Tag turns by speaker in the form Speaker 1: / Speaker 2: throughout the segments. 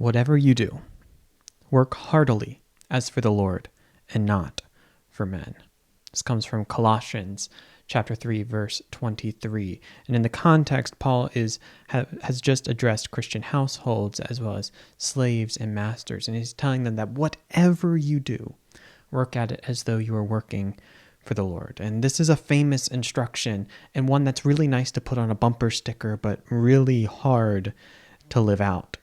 Speaker 1: whatever you do, work heartily as for the Lord and not for men. This comes from Colossians chapter 3, verse 23. And in the context, Paul has just addressed Christian households as well as slaves and masters. And he's telling them that whatever you do, work at it as though you are working for the Lord. And this is a famous instruction and one that's really nice to put on a bumper sticker, but really hard to live out.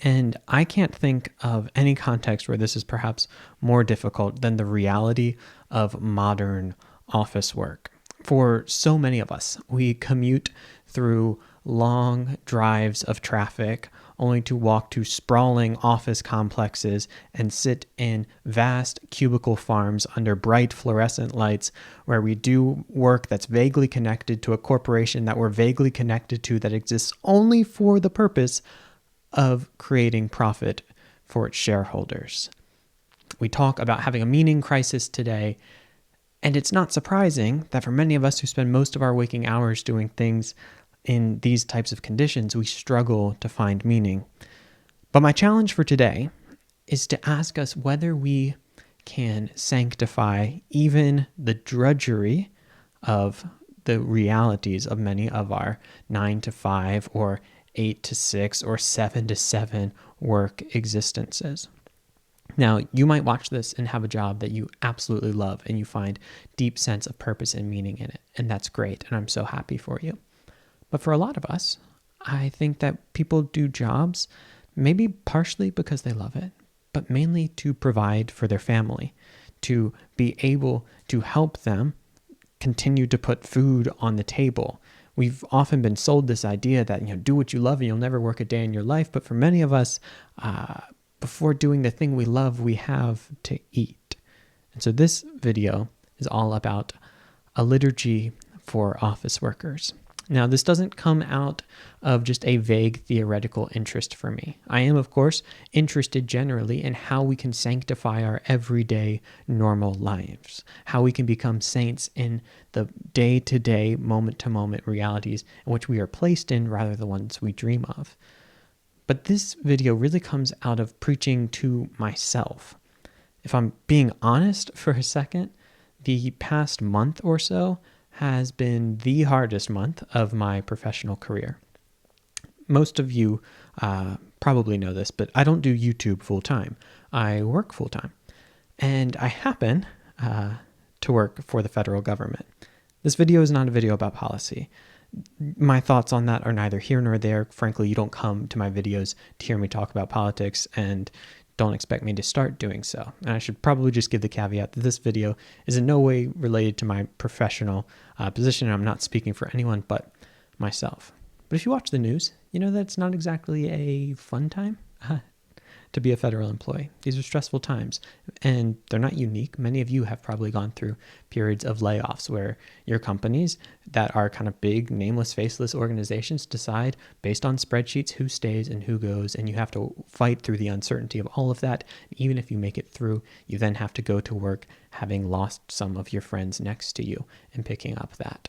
Speaker 1: And I can't think of any context where this is perhaps more difficult than the reality of modern office work. For so many of us, we commute through long drives of traffic only to walk to sprawling office complexes and sit in vast cubicle farms under bright fluorescent lights where we do work that's vaguely connected to a corporation that we're vaguely connected to that exists only for the purpose of creating profit for its shareholders. We talk about having a meaning crisis today, and it's not surprising that for many of us who spend most of our waking hours doing things in these types of conditions, we struggle to find meaning. But my challenge for today is to ask us whether we can sanctify even the drudgery of the realities of many of our 9 to 5 or 8 to 6 or 7 to 7 work existences. Now, you might watch this and have a job that you absolutely love and you find deep sense of purpose and meaning in it. And that's great. And I'm so happy for you. But for a lot of us, I think that people do jobs maybe partially because they love it, but mainly to provide for their family, to be able to help them continue to put food on the table. We've often been sold this idea that, do what you love and you'll never work a day in your life. But for many of us, before doing the thing we love, we have to eat. And so this video is all about a liturgy for office workers. Now, this doesn't come out of just a vague theoretical interest for me. I am, of course, interested generally in how we can sanctify our everyday normal lives, how we can become saints in the day-to-day, moment-to-moment realities in which we are placed in rather than the ones we dream of. But this video really comes out of preaching to myself. If I'm being honest for a second, the past month or so has been the hardest month of my professional career. Most of you probably know this, but I don't do YouTube full-time. I work full-time. And I happen to work for the federal government. This video is not a video about policy. My thoughts on that are neither here nor there. Frankly, you don't come to my videos to hear me talk about politics, and don't expect me to start doing so. And I should probably just give the caveat that this video is in no way related to my professional position, and I'm not speaking for anyone but myself. But if you watch the news, you know that it's not exactly a fun time to be a federal employee. These are stressful times, and they're not unique. Many of you have probably gone through periods of layoffs where your companies that are kind of big, nameless, faceless organizations decide based on spreadsheets who stays and who goes, and you have to fight through the uncertainty of all of that. Even if you make it through, you then have to go to work having lost some of your friends next to you and picking up that.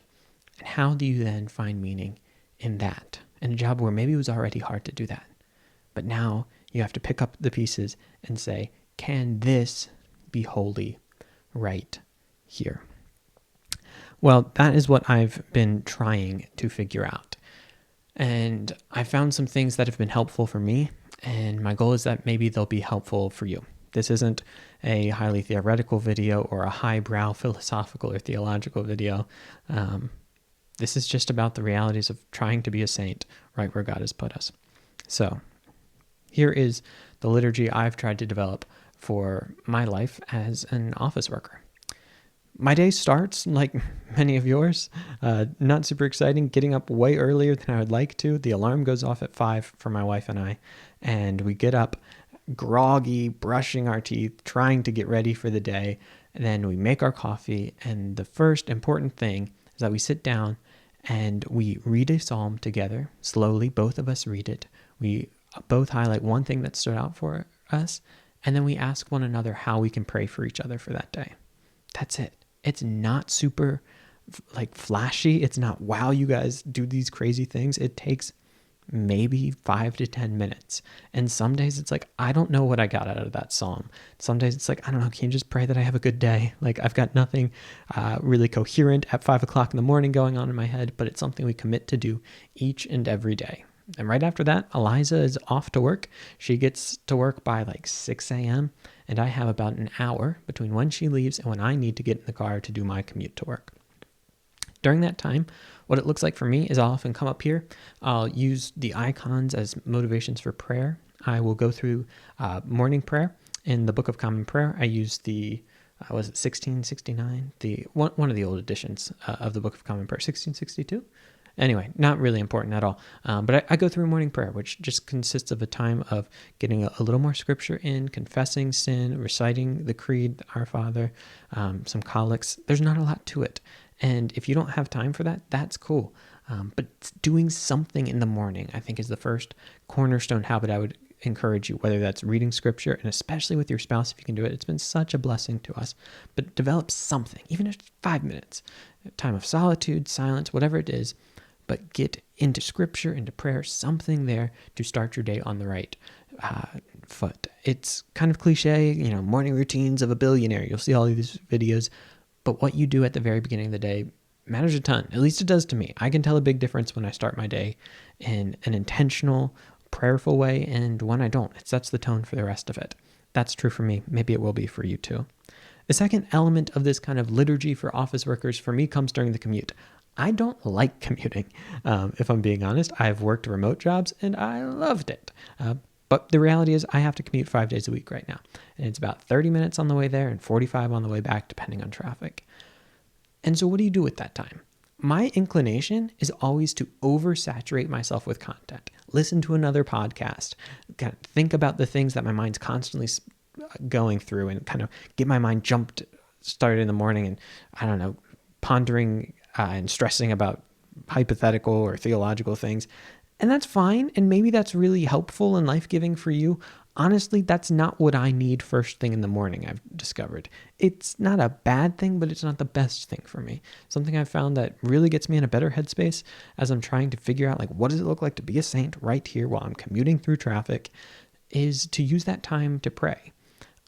Speaker 1: And how do you then find meaning in that? In a job where maybe it was already hard to do that, but now you have to pick up the pieces and say, can this be holy right here? Well, that is what I've been trying to figure out. And I found some things that have been helpful for me, and my goal is that maybe they'll be helpful for you. This isn't a highly theoretical video or a highbrow philosophical or theological video. This is just about the realities of trying to be a saint right where God has put us. So, here is the liturgy I've tried to develop for my life as an office worker. My day starts, like many of yours, not super exciting, getting up way earlier than I would like to. The alarm goes off at 5 for my wife and I, and we get up groggy, brushing our teeth, trying to get ready for the day. And then we make our coffee, and the first important thing is that we sit down and we read a psalm together. Slowly, both of us read it. We both highlight one thing that stood out for us, and then we ask one another how we can pray for each other for that day. That's it. It's not super flashy. It's not, wow, you guys do these crazy things. It takes maybe 5 to 10 minutes. And some days it's like, I don't know what I got out of that psalm. Some days it's like, I don't know, can you just pray that I have a good day? Like, I've got nothing really coherent at 5 o'clock in the morning going on in my head, but it's something we commit to do each and every day. And right after that, Eliza is off to work. She gets to work by like 6 a.m. And I have about an hour between when she leaves and when I need to get in the car to do my commute to work. During that time, what it looks like for me is I'll often come up here. I'll use the icons as motivations for prayer. I will go through morning prayer. In the Book of Common Prayer, I use the, was it 1669? The one of the old editions of the Book of Common Prayer, 1662? Anyway, not really important at all. But I go through morning prayer, which just consists of a time of getting a little more scripture in, confessing sin, reciting the creed, Our Father, some collects. There's not a lot to it. And if you don't have time for that, that's cool. But doing something in the morning, I think, is the first cornerstone habit I would encourage you, whether that's reading scripture, and especially with your spouse, if you can do it. It's been such a blessing to us. But develop something, even if it's 5 minutes, time of solitude, silence, whatever it is. But get into scripture, into prayer, something there to start your day on the right foot. It's kind of cliche, morning routines of a billionaire. You'll see all of these videos. But what you do at the very beginning of the day matters a ton. At least it does to me. I can tell a big difference when I start my day in an intentional, prayerful way, and when I don't. It sets the tone for the rest of it. That's true for me. Maybe it will be for you too. The second element of this kind of liturgy for office workers for me comes during the commute. I don't like commuting. If I'm being honest, I've worked remote jobs and I loved it. But the reality is I have to commute 5 days a week right now. And it's about 30 minutes on the way there and 45 on the way back, depending on traffic. And so what do you do with that time? My inclination is always to oversaturate myself with content. Listen to another podcast. Kind of think about the things that my mind's constantly going through and kind of get my mind started in the morning and, I don't know, pondering and stressing about hypothetical or theological things. And that's fine. And maybe that's really helpful and life-giving for you. Honestly, that's not what I need first thing in the morning, I've discovered. It's not a bad thing, but it's not the best thing for me. Something I've found that really gets me in a better headspace as I'm trying to figure out, what does it look like to be a saint right here while I'm commuting through traffic, is to use that time to pray.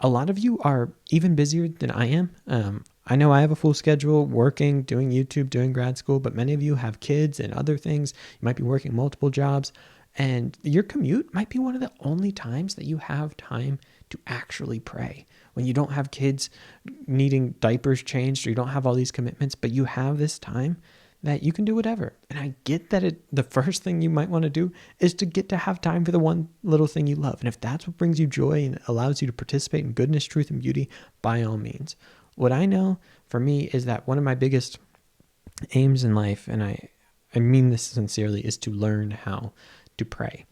Speaker 1: A lot of you are even busier than I am. I know I have a full schedule, working, doing YouTube, doing grad school, but many of you have kids and other things. You might be working multiple jobs, and your commute might be one of the only times that you have time to actually pray. When you don't have kids needing diapers changed, or you don't have all these commitments, but you have this time that you can do whatever. And I get that the first thing you might want to do is to get to have time for the one little thing you love. And if that's what brings you joy and allows you to participate in goodness, truth, and beauty, by all means. What I know for me is that one of my biggest aims in life, and I mean this sincerely, is to learn how to pray.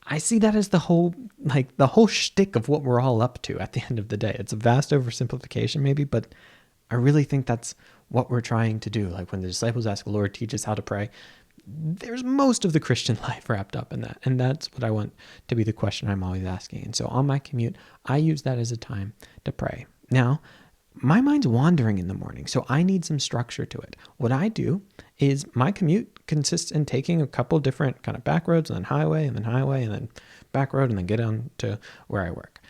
Speaker 1: I see that as the whole shtick of what we're all up to at the end of the day. It's a vast oversimplification maybe, but I really think that's what we're trying to do. Like when the disciples ask, Lord, teach us how to pray, there's most of the Christian life wrapped up in that. And that's what I want to be the question I'm always asking. And so on my commute, I use that as a time to pray. Now, my mind's wandering in the morning, so I need some structure to it. What I do is my commute consists in taking a couple different kind of back roads and then highway and then back road and then get on to where I work.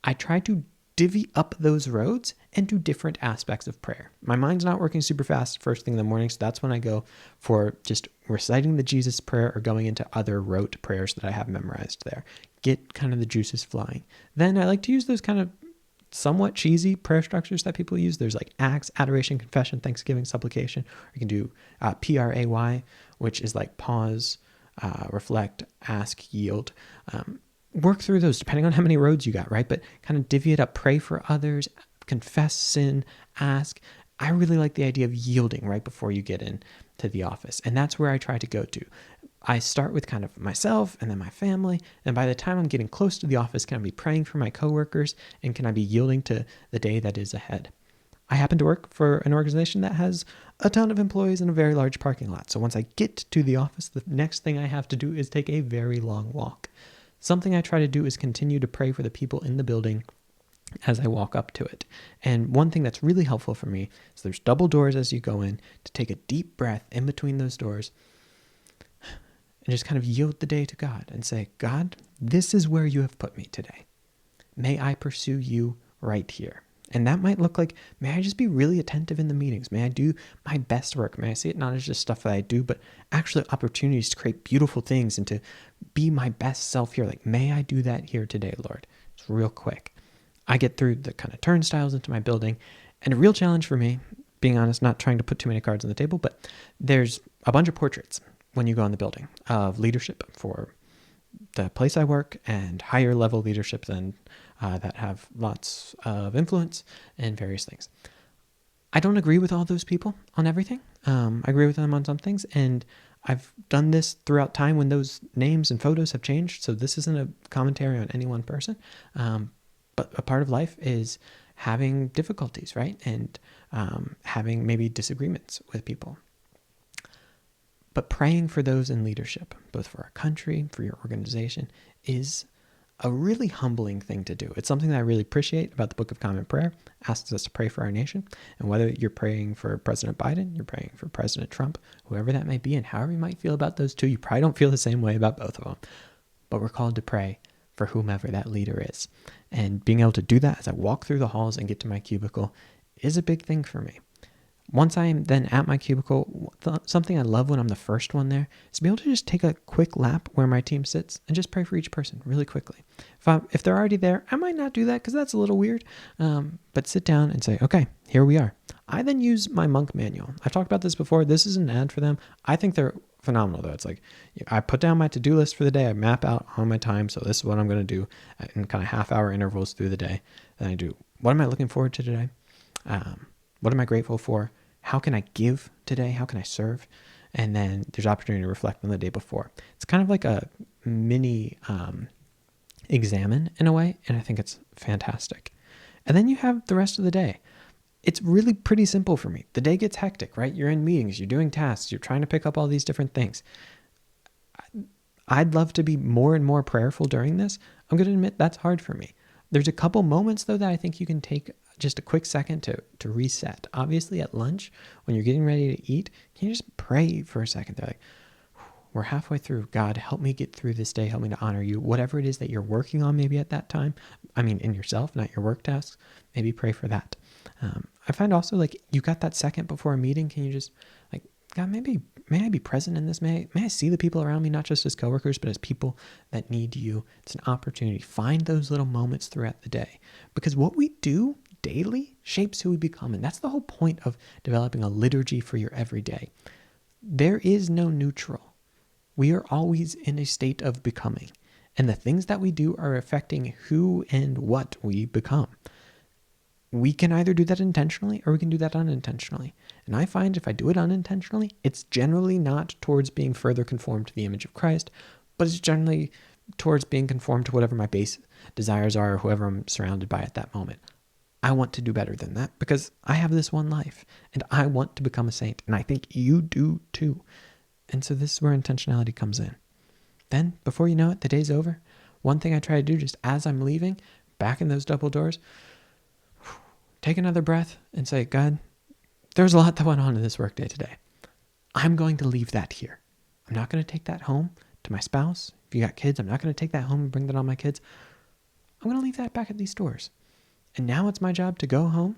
Speaker 1: I try to divvy up those roads into different aspects of prayer. My mind's not working super fast first thing in the morning, so that's when I go for just reciting the Jesus prayer or going into other rote prayers that I have memorized there. Get kind of the juices flowing. Then I like to use those kind of somewhat cheesy prayer structures that people use. There's like acts, adoration, confession, thanksgiving, supplication. Or you can do PRAY, which is like pause, reflect, ask, yield. Work through those depending on how many roads you got, right? But kind of divvy it up, pray for others, confess sin, ask. I really like the idea of yielding right before you get into the office. And that's where I try to go to. I start with kind of myself and then my family. And by the time I'm getting close to the office, can I be praying for my coworkers and can I be yielding to the day that is ahead? I happen to work for an organization that has a ton of employees in a very large parking lot. So once I get to the office, the next thing I have to do is take a very long walk. Something I try to do is continue to pray for the people in the building as I walk up to it. And one thing that's really helpful for me is there's double doors as you go in, to take a deep breath in between those doors and just kind of yield the day to God and say, God, this is where you have put me today. May I pursue you right here. And that might look like, may I just be really attentive in the meetings? May I do my best work? May I see it not as just stuff that I do, but actually opportunities to create beautiful things and to be my best self here. Like, may I do that here today, Lord? It's real quick. I get through the kind of turnstiles into my building, and a real challenge for me, being honest, not trying to put too many cards on the table, but there's a bunch of portraits when you go in the building of leadership for the place I work and higher level leadership than that have lots of influence and various things. I don't agree with all those people on everything. I agree with them on some things, and I've done this throughout time when those names and photos have changed, so this isn't a commentary on any one person, but a part of life is having difficulties, right? And having maybe disagreements with people. But praying for those in leadership, both for our country, for your organization, is a really humbling thing to do. It's something that I really appreciate about the Book of Common Prayer. It asks us to pray for our nation. And whether you're praying for President Biden, you're praying for President Trump, whoever that may be, and however you might feel about those two, you probably don't feel the same way about both of them. But we're called to pray for whomever that leader is. And being able to do that as I walk through the halls and get to my cubicle is a big thing for me. Once I am then at my cubicle, something I love when I'm the first one there is to be able to just take a quick lap where my team sits and just pray for each person really quickly. If they're already there, I might not do that because that's a little weird, but sit down and say, okay, here we are. I then use my monk manual. I've talked about this before. This is an ad for them. I think they're phenomenal though. It's like I put down my to-do list for the day. I map out on my time. So this is what I'm going to do in kind of half-hour intervals through the day. Then I do, what am I looking forward to today? What am I grateful for? How can I give today? How can I serve? And then there's opportunity to reflect on the day before. It's kind of like a mini examine in a way, and I think it's fantastic. And then you have the rest of the day. It's really pretty simple for me. The day gets hectic, right? You're in meetings, you're doing tasks, you're trying to pick up all these different things. I'd love to be more and more prayerful during this. I'm going to admit that's hard for me. There's a couple moments, though, that I think you can take just a quick second to reset. Obviously, at lunch, when you're getting ready to eat, can you just pray for a second? They're like, we're halfway through. God, help me get through this day. Help me to honor you. Whatever it is that you're working on maybe at that time, I mean, in yourself, not your work tasks, maybe pray for that. I find also, like, you got that second before a meeting. Can you just, like, God, may I be present in this? May I see the people around me, not just as coworkers, but as people that need you? It's an opportunity. Find those little moments throughout the day, because what we do daily shapes who we become. And that's the whole point of developing a liturgy for your everyday. There is no neutral. We are always in a state of becoming. And the things that we do are affecting who and what we become. We can either do that intentionally or we can do that unintentionally. And I find if I do it unintentionally, it's generally not towards being further conformed to the image of Christ, but it's generally towards being conformed to whatever my base desires are or whoever I'm surrounded by at that moment. I want to do better than that because I have this one life and I want to become a saint. And I think you do too. And so this is where intentionality comes in. Then, before you know it, the day's over. One thing I try to do just as I'm leaving, back in those double doors, take another breath and say, God, there's a lot that went on in this workday today. I'm going to leave that here. I'm not going to take that home to my spouse. If you got kids, I'm not going to take that home and bring that on my kids. I'm going to leave that back at these doors. And now it's my job to go home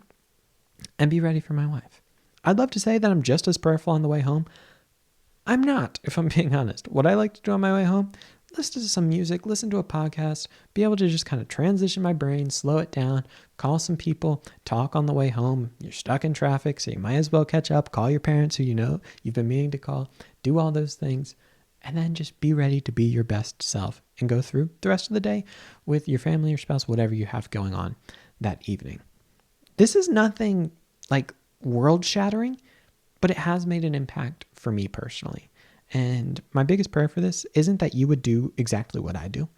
Speaker 1: and be ready for my wife. I'd love to say that I'm just as prayerful on the way home. I'm not, if I'm being honest. What I like to do on my way home, listen to some music, listen to a podcast, be able to just kind of transition my brain, slow it down, call some people, talk on the way home. You're stuck in traffic, so you might as well catch up, call your parents who you know you've been meaning to call, do all those things, and then just be ready to be your best self and go through the rest of the day with your family, your spouse, whatever you have going on that evening. This is nothing like world-shattering, but it has made an impact for me personally. And my biggest prayer for this isn't that you would do exactly what I do.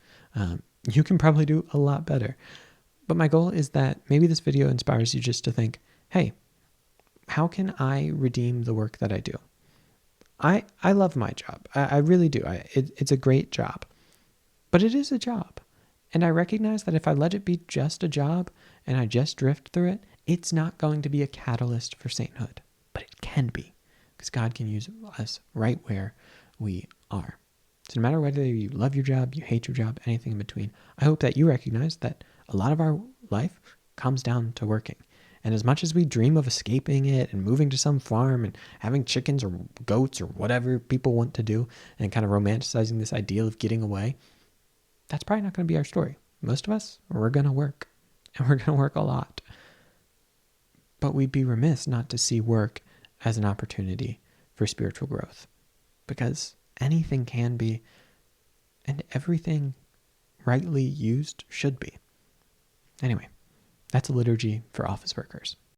Speaker 1: You can probably do a lot better. But my goal is that maybe this video inspires you just to think, hey, how can I redeem the work that I do? I love my job. I really do. It's a great job. But it is a job. And I recognize that if I let it be just a job and I just drift through it, it's not going to be a catalyst for sainthood. But it can be, because God can use us right where we are. So no matter whether you love your job, you hate your job, anything in between, I hope that you recognize that a lot of our life comes down to working. And as much as we dream of escaping it and moving to some farm and having chickens or goats or whatever people want to do and kind of romanticizing this ideal of getting away, that's probably not going to be our story. Most of us, we're going to work, and we're going to work a lot. But we'd be remiss not to see work as an opportunity for spiritual growth, because anything can be, and everything rightly used should be. Anyway, that's a liturgy for office workers.